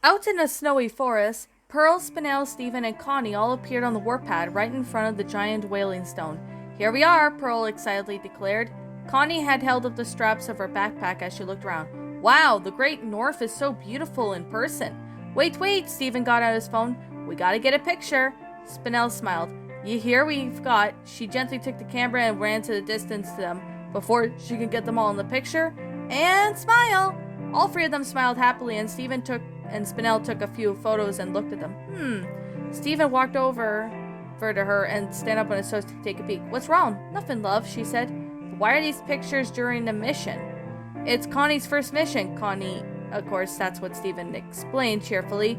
Out in a snowy forest, Pearl, Spinel, Stephen, and Connie all appeared on the warpath right in front of the giant whaling stone. Here we are, Pearl excitedly declared. Connie had held up the straps of her backpack as she looked around. Wow, the Great North is so beautiful in person. Wait, Stephen got out his phone. We gotta get a picture. Spinel smiled. You hear we've got. She gently took the camera and ran to the distance to them before she could get them all in the picture. And smile! All three of them smiled happily, and Spinel took a few photos and looked at them. Stephen walked over to her and stand up on his toes to take a peek. What's wrong? Nothing, love, she said. Why are these pictures during the mission? It's Connie's first mission. Connie, of course, that's what Stephen explained cheerfully.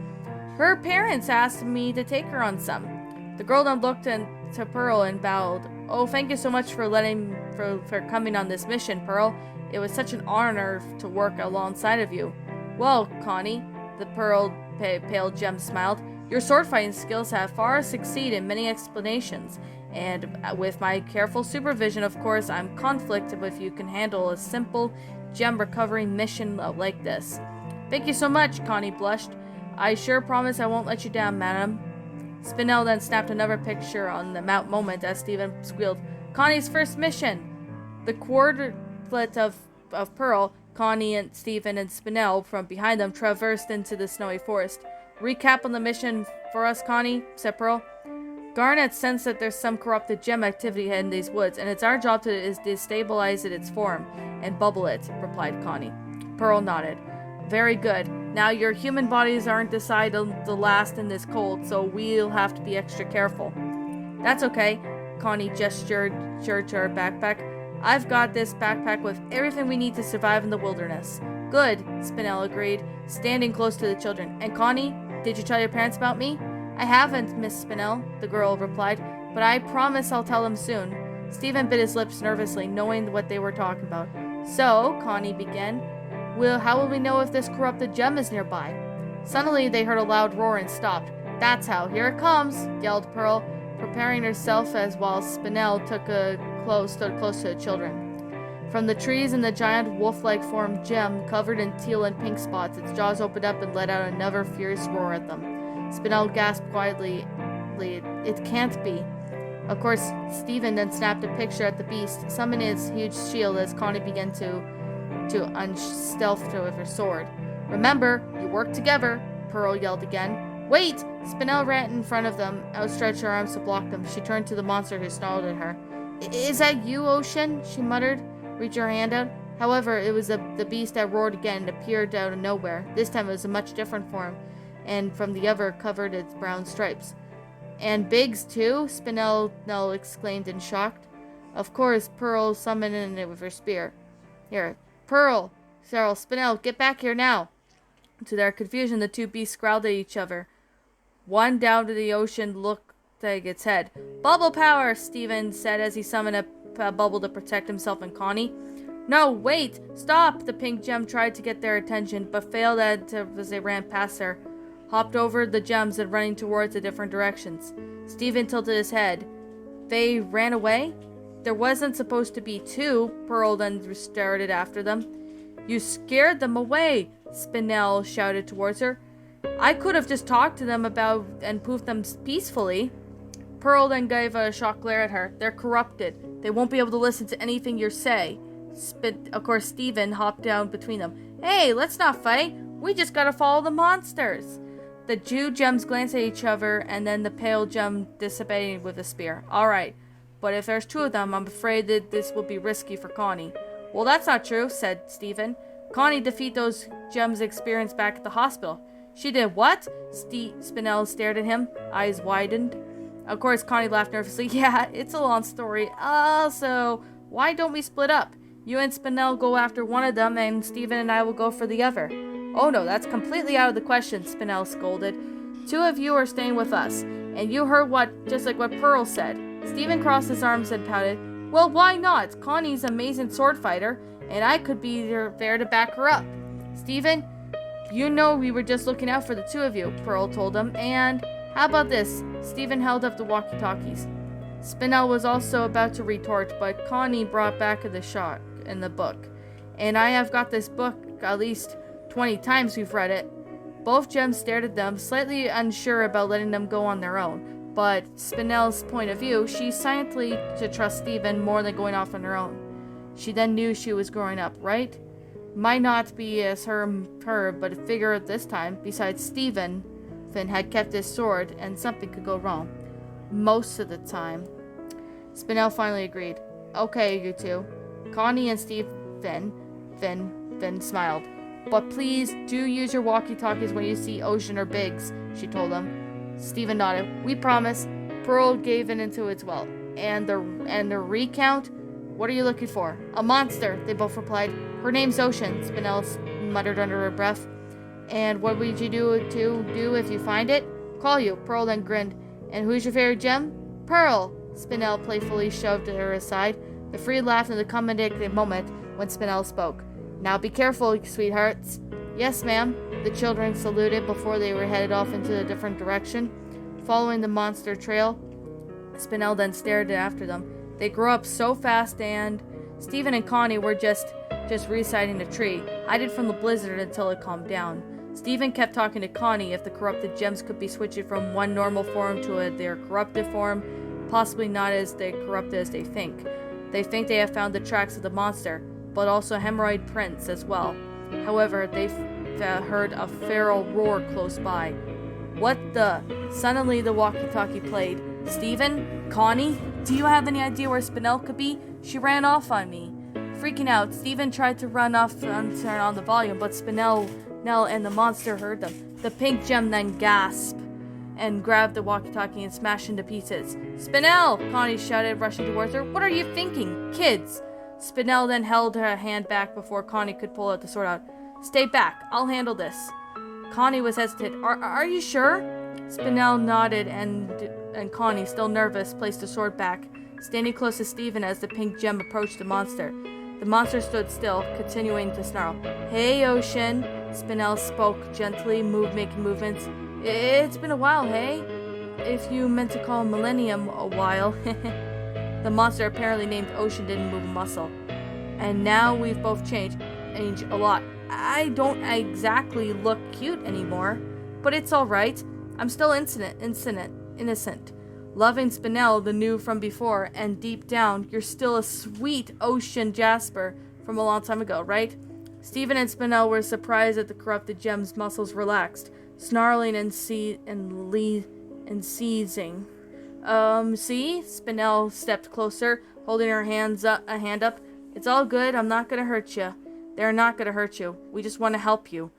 Her parents asked me to take her on some. The girl then looked to Pearl and bowed. Oh, thank you so much for coming on this mission, Pearl. It was such an honor to work alongside of you. Well, Connie, the pale gem smiled. Your sword fighting skills have far succeeded in many explanations, and with my careful supervision, of course, I'm conflicted if you can handle a simple gem recovery mission like this. Thank you so much, Connie blushed. I sure promise I won't let you down, madam. Spinel then snapped another picture on the moment as Stephen squealed, Connie's first mission! The quartet of Pearl, Connie and Stephen and Spinel from behind them traversed into the snowy forest. Recap on the mission for us, Connie, said Pearl. Garnet sensed that there's some corrupted gem activity in these woods, and it's our job to destabilize its form and bubble it, replied Connie. Pearl nodded. Very good. Now your human bodies aren't decided to last in this cold, so we'll have to be extra careful. That's okay, Connie gestured to her backpack. I've got this backpack with everything we need to survive in the wilderness. Good, Spinel agreed, standing close to the children. And Connie, did you tell your parents about me? I haven't, Miss Spinel, the girl replied, but I promise I'll tell them soon. Stephen bit his lips nervously, knowing what they were talking about. So, Connie began, how will we know if this corrupted gem is nearby? Suddenly, they heard a loud roar and stopped. That's how. Here it comes, yelled Pearl, preparing herself while Spinel stood close to the children. From the trees in the giant wolf-like form gem, covered in teal and pink spots, its jaws opened up and let out another fierce roar at them. Spinel gasped quietly, It can't be. Of course, Stephen then snapped a picture at the beast, summoning its huge shield as Connie began to unstealth with her sword. Remember, you work together, Pearl yelled again. Wait! Spinel ran in front of them, outstretched her arms to block them. She turned to the monster who snarled at her. Is that you, Ocean? She muttered, reaching her hand out. However, it was the beast that roared again and appeared out of nowhere. This time it was a much different form, and from the other covered its brown stripes. And Biggs, too? Spinel exclaimed in shock. Of course, Pearl summoned it with her spear. Here, Pearl! Spinel, get back here now! To their confusion, the two beasts growled at each other. One down to the ocean looked like its head. Bubble power, Stephen said as he summoned a bubble to protect himself and Connie. No, wait! Stop! The pink gem tried to get their attention, but failed as they ran past her, hopped over the gems and running towards the different directions. Stephen tilted his head. They ran away? There wasn't supposed to be two, Pearl then started after them. You scared them away, Spinel shouted towards her. I could have just talked to them about and poofed them peacefully. Pearl then gave a shocked glare at her. They're corrupted. They won't be able to listen to anything you say. Of course, Stephen hopped down between them. Hey, let's not fight. We just gotta follow the monsters. The two gems glanced at each other, and then the pale gem dissipated with a spear. All right, but if there's two of them, I'm afraid that this will be risky for Connie. Well, that's not true, said Stephen. Connie defeated those gems experienced back at the hospital. She did what? Spinel stared at him, eyes widened. Of course, Connie laughed nervously. Yeah, it's a long story. So why don't we split up? You and Spinel go after one of them, and Stephen and I will go for the other. Oh no, that's completely out of the question, Spinel scolded. Two of you are staying with us, and you heard just like what Pearl said. Stephen crossed his arms and pouted. Well, why not? Connie's an amazing sword fighter, and I could be there to back her up. Stephen, you know we were just looking out for the two of you, Pearl told him, and how about this? Stephen held up the walkie-talkies. Spinel was also about to retort, but Connie brought back the shot in the book. And I have got this book at least 20 times we've read it. Both gems stared at them, slightly unsure about letting them go on their own. But Spinel's point of view, she silently to trust Stephen more than going off on her own. She then knew she was growing up, right? Might not be as her, but a figure at this time, besides Stephen, Finn had kept his sword, and something could go wrong. Most of the time. Spinel finally agreed. Okay, you two. Connie and Finn smiled. But please do use your walkie-talkies when you see Ocean or Biggs, she told them. Stephen nodded. We promise. Pearl gave in into its will. And the recount? What are you looking for? A monster, they both replied. Her name's Ocean, Spinel muttered under her breath. And what would you do if you find it? Call you, Pearl then grinned. And who's your favorite gem? Pearl, Spinel playfully shoved her aside. The three laughed in the comedic moment when Spinel spoke. Now be careful, sweethearts. Yes, ma'am. The children saluted before they were headed off into a different direction. Following the monster trail, Spinel then stared after them. They grew up so fast, and Stephen and Connie were just reciting the tree, hiding from the blizzard until it calmed down. Stephen kept talking to Connie if the corrupted gems could be switched from one normal form to their corrupted form, possibly not as corrupted as they think. They think they have found the tracks of the monster, but also hemorrhoid prints as well. However, they heard a feral roar close by. What the? Suddenly the walkie-talkie played. Stephen? Connie? Do you have any idea where Spinel could be? She ran off on me. Freaking out, Stephen tried to run off and turn on the volume, but Spinel and the monster heard them. The pink gem then gasped and grabbed the walkie-talkie and smashed into pieces. Spinel! Connie shouted, rushing towards her. What are you thinking? Kids! Spinel then held her hand back before Connie could pull out the sword out. Stay back. I'll handle this. Connie was hesitant. Are you sure? Spinel nodded, and Connie, still nervous, placed the sword back, standing close to Stephen as the pink gem approached the monster. The monster stood still, continuing to snarl. Hey, Ocean, Spinel spoke gently, making movements. It's been a while, hey? If you meant to call Millennium a while. The monster, apparently named Ocean, didn't move a muscle. And now we've both changed a lot. I don't exactly look cute anymore, but it's alright. I'm still innocent. Loving Spinel, the new from before, and deep down, you're still a sweet Ocean Jasper from a long time ago, right? Stephen and Spinel were surprised that the corrupted gem's muscles relaxed, snarling and seizing. See? Spinel stepped closer, holding her a hand up. It's all good. I'm not gonna hurt you. They're not gonna hurt you. We just want to help you.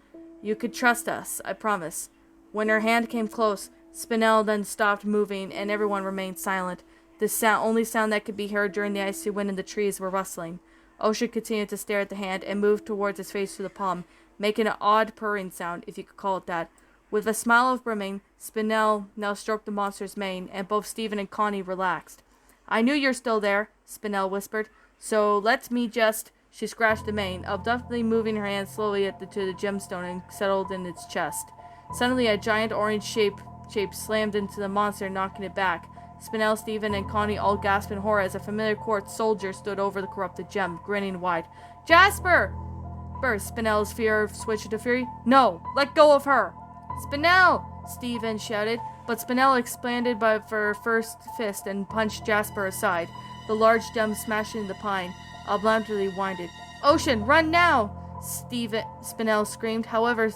You could trust us, I promise. When her hand came close, Spinel then stopped moving, and everyone remained silent. The only sound that could be heard during the icy wind in the trees were rustling. Ocean continued to stare at the hand and moved towards his face through the palm, making an odd purring sound, if you could call it that. With a smile of brimming, Spinel now stroked the monster's mane, and both Stephen and Connie relaxed. I knew you're still there, Spinel whispered. So let me just... She scratched the mane, abductedly moving her hand slowly to the gemstone and settled in its chest. Suddenly, a giant orange shape slammed into the monster, knocking it back. Spinel, Stephen, and Connie all gasped in horror as a familiar court soldier stood over the corrupted gem, grinning wide. Jasper! Burst Spinel's fear switched to fury. No! Let go of her! Spinel! Stephen shouted, but Spinel expanded her first fist and punched Jasper aside. The large gem smashed into the pine, oblongly winded. Ocean, run now! Spinel screamed. However,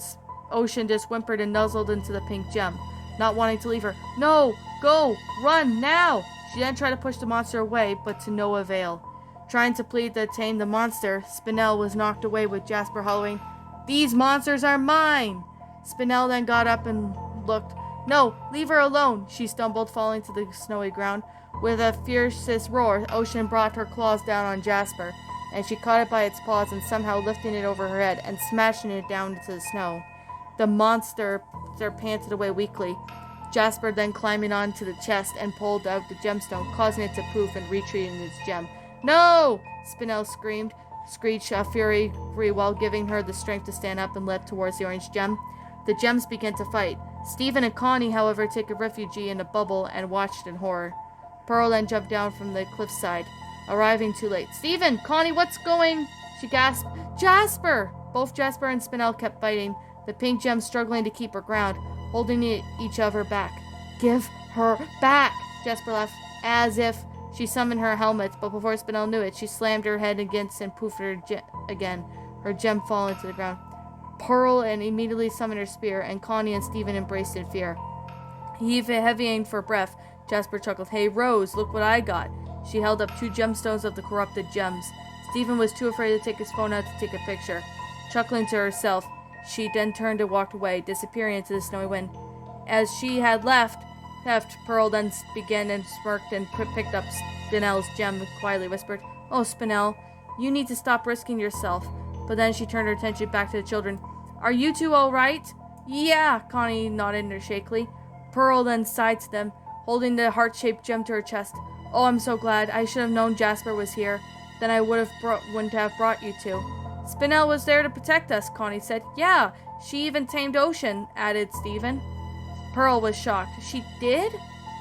Ocean just whimpered and nuzzled into the pink gem, not wanting to leave her. No! Go! Run now! She then tried to push the monster away, but to no avail. Trying to plead to tame the monster, Spinel was knocked away with Jasper hollowing, These monsters are mine! Spinel then got up and looked. No, leave her alone, she stumbled, falling to the snowy ground. With a fiercest roar, Ocean brought her claws down on Jasper, and she caught it by its paws and somehow lifting it over her head and smashing it down into the snow. The monster panted away weakly. Jasper then climbing onto the chest and pulled out the gemstone, causing it to poof and retreat in its gem. No! Spinel screeched a fury while giving her the strength to stand up and leapt towards the orange gem. The gems began to fight. Stephen and Connie, however, took a refuge in a bubble and watched in horror. Pearl then jumped down from the cliffside, arriving too late. Stephen! Connie, what's going? She gasped. Jasper! Both Jasper and Spinel kept fighting, the pink gems struggling to keep her ground, holding each other back. Give her back! Jasper laughed, as if she summoned her helmet, but before Spinel knew it, she slammed her head against and poofed her again, her gem falling to the ground. Pearl and immediately summoned her spear, and Connie and Stephen embraced in fear. Heavying for breath, Jasper chuckled. Hey, Rose, look what I got. She held up 2 gemstones of the corrupted gems. Stephen was too afraid to take his phone out to take a picture. Chuckling to herself, she then turned and walked away, disappearing into the snowy wind. As she had left, Pearl then began and smirked and picked up Spinel's gem and quietly whispered, Oh, Spinel, you need to stop risking yourself. But then she turned her attention back to the children. Are you two all right? Yeah, Connie nodded shakily. Pearl then sighed to them, holding the heart-shaped gem to her chest. Oh, I'm so glad. I should have known Jasper was here. Then I wouldn't have brought you two. Spinel was there to protect us, Connie said. Yeah, she even tamed Ocean, added Stephen. Pearl was shocked. She did?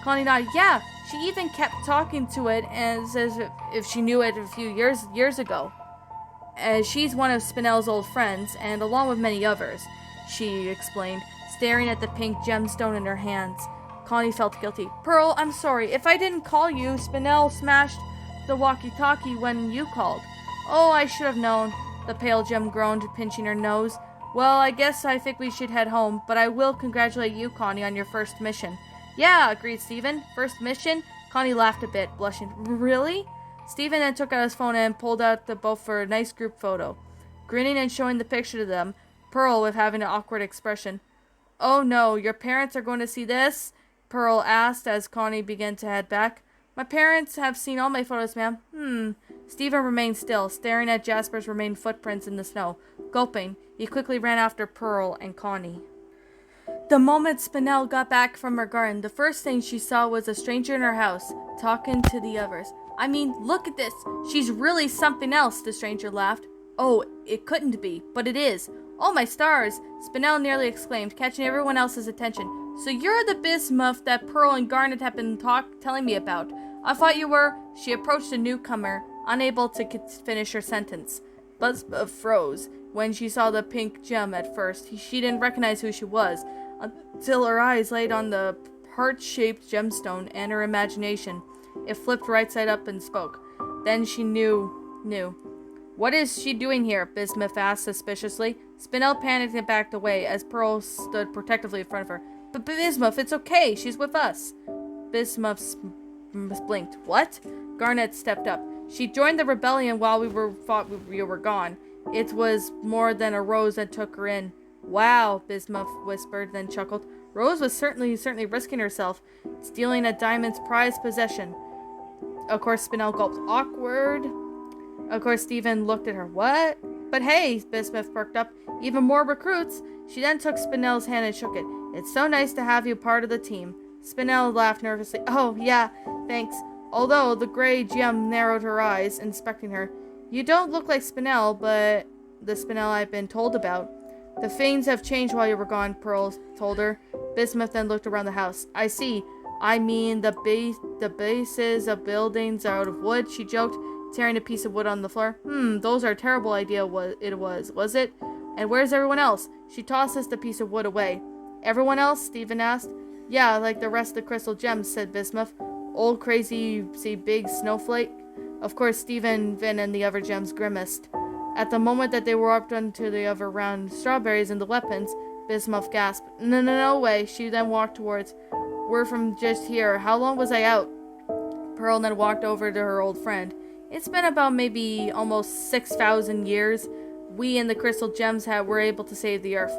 Connie nodded. Yeah, she even kept talking to it as if she knew it a few years ago. As she's one of Spinel's old friends, and along with many others, she explained, staring at the pink gemstone in her hands. Connie felt guilty. Pearl, I'm sorry. If I didn't call you, Spinel smashed the walkie-talkie when you called. Oh, I should have known. The pale gem groaned, pinching her nose. Well, I think we should head home, but I will congratulate you, Connie, on your first mission. Yeah, agreed Stephen. First mission? Connie laughed a bit, blushing. Really? Stephen then took out his phone and pulled out the both for a nice group photo. Grinning and showing the picture to them, Pearl with having an awkward expression. Oh no, your parents are going to see this? Pearl asked as Connie began to head back. My parents have seen all my photos, ma'am. Stephen remained still, staring at Jasper's remaining footprints in the snow. Gulping, he quickly ran after Pearl and Connie. The moment Spinel got back from her garden, the first thing she saw was a stranger in her house, talking to the others. I mean, look at this. She's really something else, the stranger laughed. Oh, it couldn't be, but it is. Oh, my stars, Spinel nearly exclaimed, catching everyone else's attention. So you're the bismuth that Pearl and Garnet have been telling me about. I thought you were. She approached the newcomer, unable to finish her sentence. Bismuth froze when she saw the pink gem at first. She didn't recognize who she was, until her eyes laid on the heart-shaped gemstone and her imagination. It flipped right side up and spoke. Then she knew. What is she doing here? Bismuth asked suspiciously. Spinel panicked and backed away as Pearl stood protectively in front of her. But Bismuth, it's okay. She's with us. Bismuth blinked. What? Garnet stepped up. She joined the rebellion while we were gone. It was more than a Rose that took her in. Wow, Bismuth whispered, then chuckled. Rose was certainly risking herself, stealing a diamond's prized possession. Of course, Spinel gulped. Awkward. Of course, Stephen looked at her. What? But hey, Bismuth perked up. Even more recruits. She then took Spinel's hand and shook it. It's so nice to have you part of the team. Spinel laughed nervously. Oh, yeah, thanks. Although the gray gem narrowed her eyes, inspecting her. You don't look like Spinel, but the Spinel I've been told about. The things have changed while you were gone, Pearl told her. Bismuth then looked around the house. I see. I mean, the bases of buildings are out of wood, she joked, tearing a piece of wood on the floor. Those are a terrible idea, was it? And where's everyone else? She tosses the piece of wood away. Everyone else? Stephen asked. Yeah, like the rest of the crystal gems, said Bismuth. Old crazy, big snowflake. Of course, Stephen, Vin, and the other gems grimaced. At the moment that they walked onto the other round strawberries and the weapons, Bismuth gasped. No way. She then walked towards. We're from just here. How long was I out? Pearl then walked over to her old friend. It's been about maybe almost 6,000 years. We and the crystal gems were able to save the earth.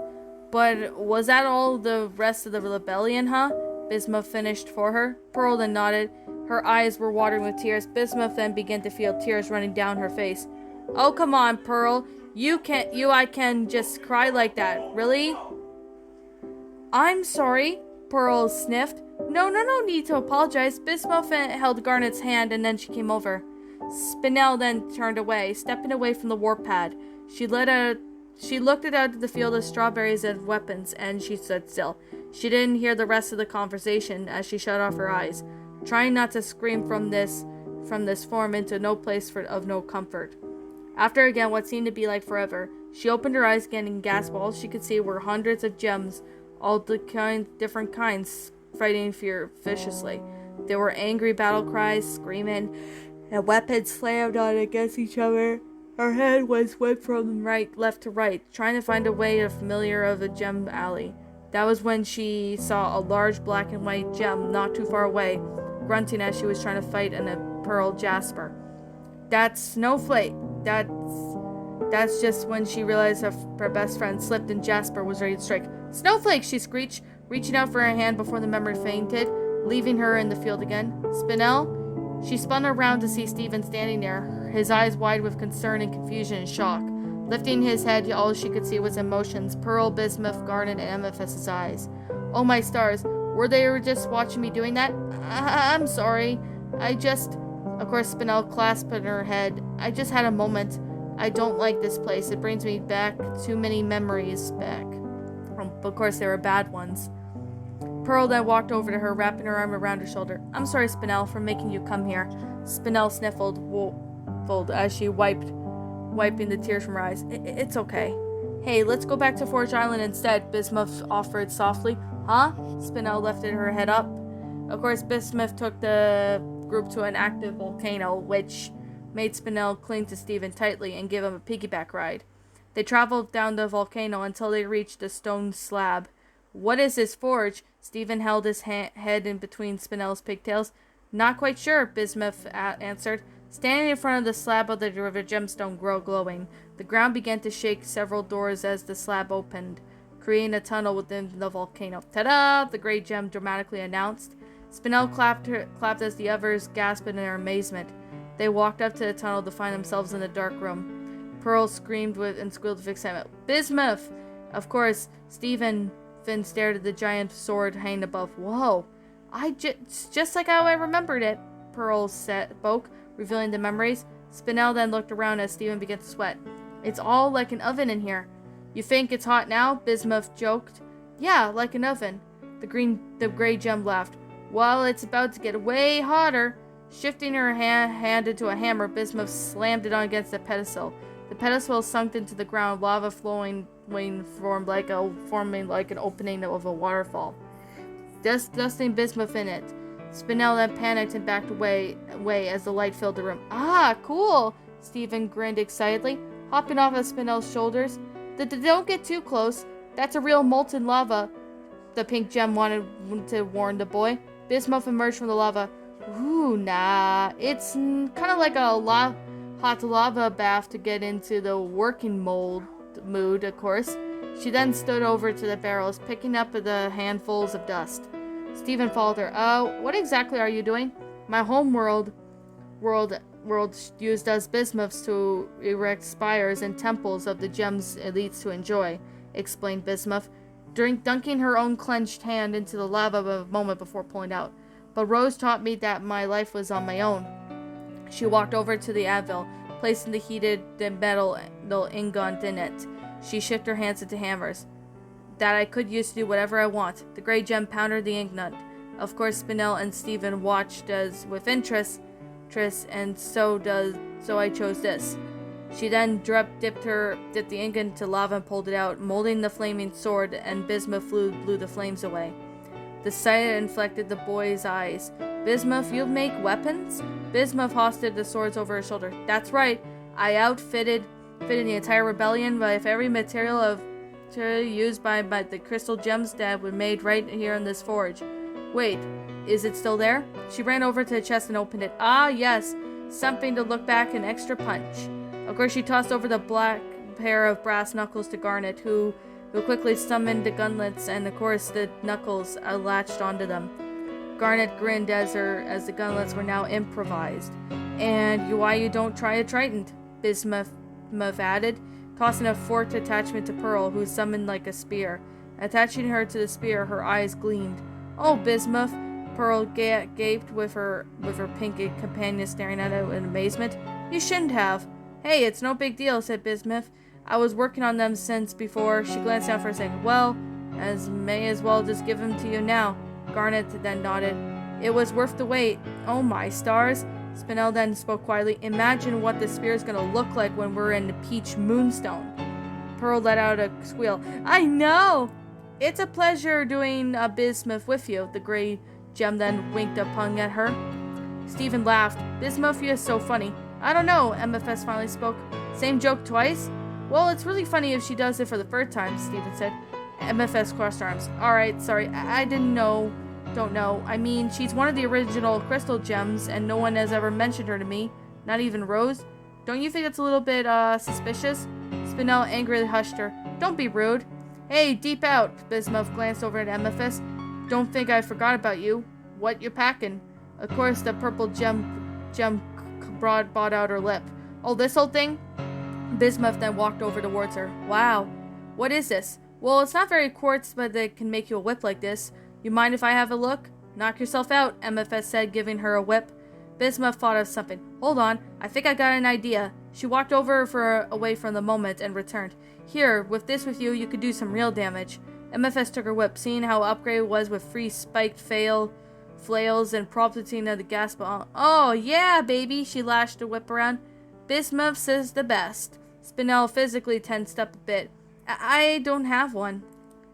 But was that all the rest of the rebellion, huh? Bismuth finished for her. Pearl then nodded. Her eyes were watering with tears. Bismuth then began to feel tears running down her face. Oh, come on, Pearl. I can just cry like that. Really? I'm sorry, Pearl sniffed. No need to apologize. Bismuth held Garnet's hand and then she came over. Spinel then turned away, stepping away from the warp pad. She looked out at the field of strawberries and weapons, and she stood still. She didn't hear the rest of the conversation as she shut off her eyes, trying not to scream from this form into no place of no comfort. After again what seemed to be like forever, She opened her eyes again and gasped. All she could see were hundreds of gems, all different kinds, fighting viciously. There were angry battle cries, screaming, and weapons slammed on against each other. Her head was whipped from left to right, trying to find a way familiar of a gem alley. That was when she saw a large black and white gem not too far away, grunting as she was trying to fight in a pearl jasper. That's Snowflake. That's just when she realized her best friend slipped and Jasper was ready to strike. Snowflake, she screeched, reaching out for her hand before the memory fainted, leaving her in the field again. Spinel? She spun around to see Stephen standing there, his eyes wide with concern and confusion and shock. Lifting his head, all she could see was emotions, Pearl, bismuth, garnet, and amethyst's eyes. Oh my stars, were they just watching me doing that? I'm sorry. Of course, Spinel clasped in her head. I just had a moment. I don't like this place. It brings me back too many memories back. Of course, they were bad ones. Pearl then walked over to her, wrapping her arm around her shoulder. I'm sorry, Spinel, for making you come here. Spinel sniffled as she wiping the tears from her eyes. It's okay. Hey, let's go back to Forge Island instead, Bismuth offered softly. Huh? Spinel lifted her head up. Of course, Bismuth took the group to an active volcano, which made Spinel cling to Stephen tightly and give him a piggyback ride. They traveled down the volcano until they reached a stone slab. What is this forge? Stephen held his head in between Spinel's pigtails. Not quite sure, Bismuth answered. Standing in front of the slab of the river gemstone glowing, the ground began to shake several doors as the slab opened, creating a tunnel within the volcano. Ta-da! The great gem dramatically announced. Spinel clapped as the others gasped in their amazement. They walked up to the tunnel to find themselves in a dark room. Pearl screamed and squealed with excitement. Bismuth! Of course, Stephen Finn stared at the giant sword hanging above. Whoa! Just like how I remembered it, Pearl spoke, revealing the memories. Spinel then looked around as Stephen began to sweat. It's all like an oven in here. You think it's hot now? Bismuth joked. Yeah, like an oven. The gray gem laughed. Well, it's about to get way hotter. Shifting her hand into a hammer, Bismuth slammed it on against the pedestal. The pedestal sunk into the ground, lava forming like an opening of a waterfall, dusting Bismuth in it. Spinel then panicked and backed away as the light filled the room. Ah, cool! Stephen grinned excitedly, hopping off of Spinel's shoulders. Don't get too close. That's a real molten lava. The pink gem wanted to warn the boy. Bismuth emerged from the lava. Ooh, nah. It's kind of like a hot lava bath to get into the working mood, of course. She then stood over to the barrels, picking up the handfuls of dust. Stephen followed her. What exactly are you doing? My home world used as bismuths to erect spires and temples of the gems elites to enjoy, explained Bismuth, dunking her own clenched hand into the lava a moment before pulling out. But Rose taught me that my life was on my own. She walked over to the anvil, placing the heated metal ingot in it. She shifted her hands into hammers that I could use to do whatever I want. The gray gem pounded the ingot. Of course, Spinel and Stephen watched as with interest, and so I chose this. She then dipped the ingot into lava and pulled it out, molding the flaming sword, and Bismuth blew the flames away. The sight inflected the boy's eyes. Bismuth, you make weapons? Bismuth hoisted the swords over his shoulder. That's right. I outfitted the entire rebellion with every material used by the crystal gems that were made right here in this forge. Wait, is it still there? She ran over to the chest and opened it. Ah, yes. Something to look back, an extra punch. Of course, she tossed over the black pair of brass knuckles to Garnet, who quickly summoned the gunlets, and of course the knuckles latched onto them. Garnet grinned as the gunlets were now improvised. And why you don't try a trident? Bismuth added, tossing a forked attachment to Pearl, who summoned like a spear. Attaching her to the spear, her eyes gleamed. Oh, Bismuth! Pearl gaped with her pink companion staring at her in amazement. You shouldn't have. Hey, it's no big deal, said Bismuth. I was working on them since before. She glanced down for a second. Well, may as well just give them to you now. Garnet then nodded. It was worth the wait. Oh my stars. Spinel then spoke quietly. Imagine what the spear is going to look like when we're in the Peach Moonstone. Pearl let out a squeal. I know! It's a pleasure doing bismuth with you, the gray gem then winked a pun at her. Stephen laughed. Bismuth is so funny. I don't know, MFS finally spoke. Same joke twice? Well, it's really funny if she does it for the third time, Stephen said. MFS crossed arms. Alright, sorry, I didn't know. Don't know. I mean, she's one of the original crystal gems, and no one has ever mentioned her to me. Not even Rose. Don't you think it's a little bit, suspicious? Spinel angrily hushed her. Don't be rude. Hey, deep out. Bismuth glanced over at MFS. Don't think I forgot about you. What you packing? Of course, the purple gem brought out her lip. Oh, this whole thing? Bismuth then walked over towards her. Wow. What is this? Well, it's not very quartz, but it can make you a whip like this. You mind if I have a look? Knock yourself out, MFS said, giving her a whip. Bismuth thought of something. Hold on, I think I got an idea. She walked away from the moment and returned. Here, with this with you, you could do some real damage. MFS took her whip, seeing how upgraded it was with free spiked flails and prompting of the gas ball. Oh, yeah, baby, she lashed the whip around. Bismuth says the best. Spinel physically tensed up a bit. I don't have one.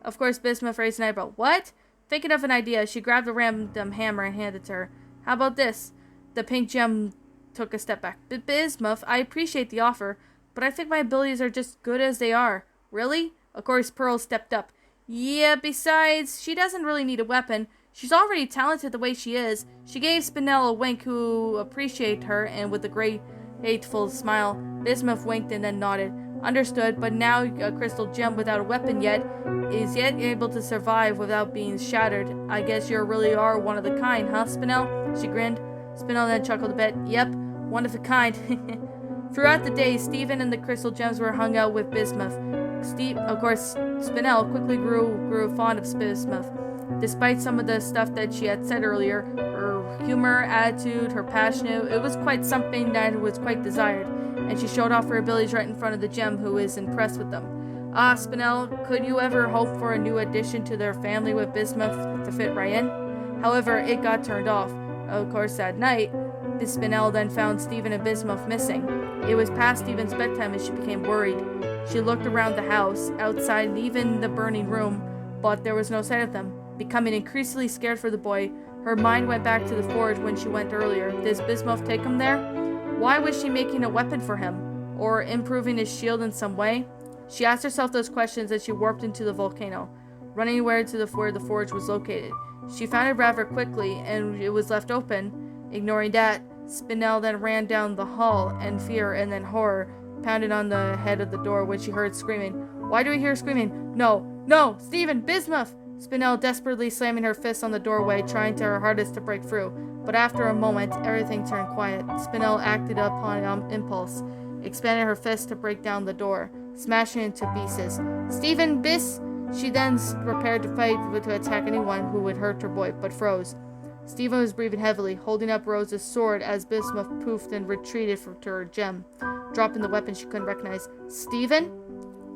Of course, Bismuth raised an eyebrow. What? Thinking of an idea, she grabbed a random hammer and handed it to her. How about this? The pink gem took a step back. Bismuth, I appreciate the offer, but I think my abilities are just good as they are. Really? Of course, Pearl stepped up. Yeah, besides, she doesn't really need a weapon. She's already talented the way she is. She gave Spinel a wink who appreciated her, and with a great, hateful smile, Bismuth winked and then nodded. Understood, but now a crystal gem without a weapon is yet able to survive without being shattered. I guess you really are one of the kind, huh, Spinel? She grinned. Spinel then chuckled a bit. Yep, one of a kind. Throughout the day, Stephen and the crystal gems were hung out with Bismuth. Of course, Spinel quickly grew fond of Bismuth. Despite some of the stuff that she had said earlier, her humor, attitude, her passion, it was quite something that was quite desired, and she showed off her abilities right in front of the gem, who was impressed with them. Spinel, could you ever hope for a new addition to their family with Bismuth to fit right in? However, it got turned off. Of course, that night, Spinel then found Stephen and Bismuth missing. It was past Stephen's bedtime and she became worried. She looked around the house, outside, and even the burning room, but there was no sign of them. Becoming increasingly scared for the boy, her mind went back to the forge when she went earlier. Did Bismuth take him there? Why was she making a weapon for him? Or improving his shield in some way? She asked herself those questions as she warped into the volcano, running where the forge was located. She found it rather quickly, and it was left open. Ignoring that, Spinel then ran down the hall, and fear and then horror pounded on the head of the door when she heard screaming. Why do we hear screaming? No, Stephen, Bismuth! Spinel desperately slamming her fist on the doorway, trying her hardest to break through. But after a moment, everything turned quiet. Spinel acted upon impulse, expanded her fist to break down the door, smashing it to pieces. Stephen, She then prepared to fight to attack anyone who would hurt her boy, but froze. Stephen was breathing heavily, holding up Rose's sword as Bismuth poofed and retreated to her gem, dropping the weapon she couldn't recognize. Stephen?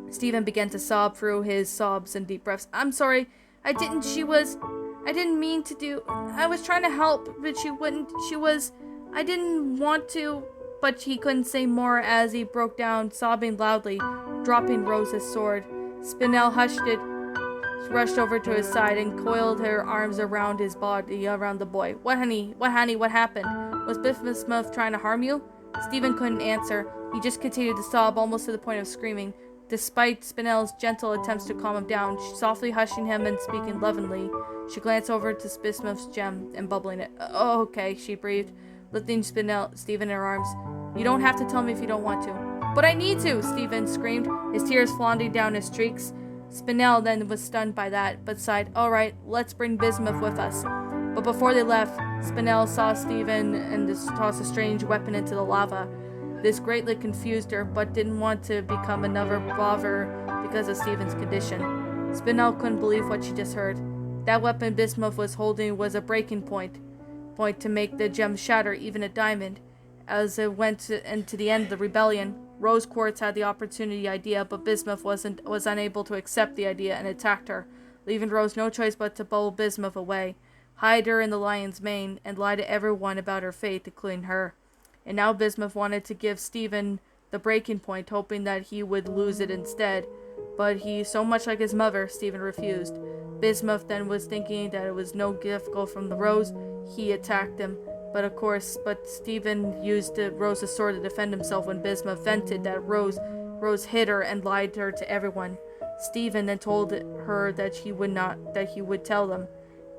Stephen began to sob through his sobs and deep breaths. I'm sorry. I didn't mean to do. I was trying to help, but I didn't want to. But he couldn't say more as he broke down, sobbing loudly, dropping Rose's sword. Spinel hushed it, rushed over to his side, and coiled her arms around his body, around the boy. What, honey? What happened? Was Bismuth trying to harm you? Stephen couldn't answer. He just continued to sob, almost to the point of screaming. Despite Spinel's gentle attempts to calm him down, softly hushing him and speaking lovingly, she glanced over to Bismuth's gem and bubbling it. Oh, okay, she breathed, lifting Stephen in her arms. You don't have to tell me if you don't want to. But I need to, Stephen screamed, his tears floundering down his cheeks. Spinel then was stunned by that, but sighed, all right, let's bring Bismuth with us. But before they left, Spinel saw Stephen and toss a strange weapon into the lava. This greatly confused her, but didn't want to become another bother because of Stephen's condition. Spinel couldn't believe what she just heard. That weapon Bismuth was holding was a breaking point to make the gem shatter, even a diamond. As it went into the end of the rebellion, Rose Quartz had the idea, but Bismuth was unable to accept the idea and attacked her, leaving Rose no choice but to bowl Bismuth away, hide her in the lion's mane, and lie to everyone about her fate, including her. And now Bismuth wanted to give Stephen the breaking point, hoping that he would lose it instead. But he, so much like his mother, Stephen refused. Bismuth then was thinking that it was no difficult from the Rose. He attacked him, but Stephen used Rose's sword to defend himself when Bismuth vented that Rose hit her and lied to her to everyone. Stephen then told her that he would tell them.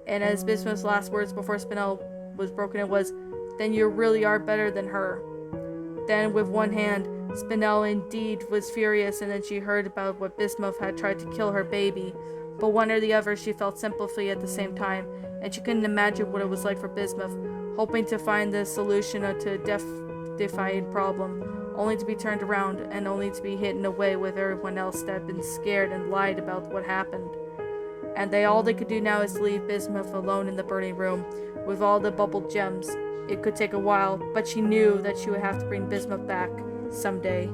And as Bismuth's last words before Spinel was broken, it was, "Then you really are better than her." Then, with one hand, Spinel indeed was furious, and then she heard about what Bismuth had tried to kill her baby. But one or the other, she felt sympathy at the same time, and she couldn't imagine what it was like for Bismuth, hoping to find the solution to a defying problem, only to be turned around, and only to be hidden away with everyone else that had been scared and lied about what happened. And all they could do now is leave Bismuth alone in the burning room, with all the bubbled gems. It could take a while, but she knew that she would have to bring Bismuth back someday.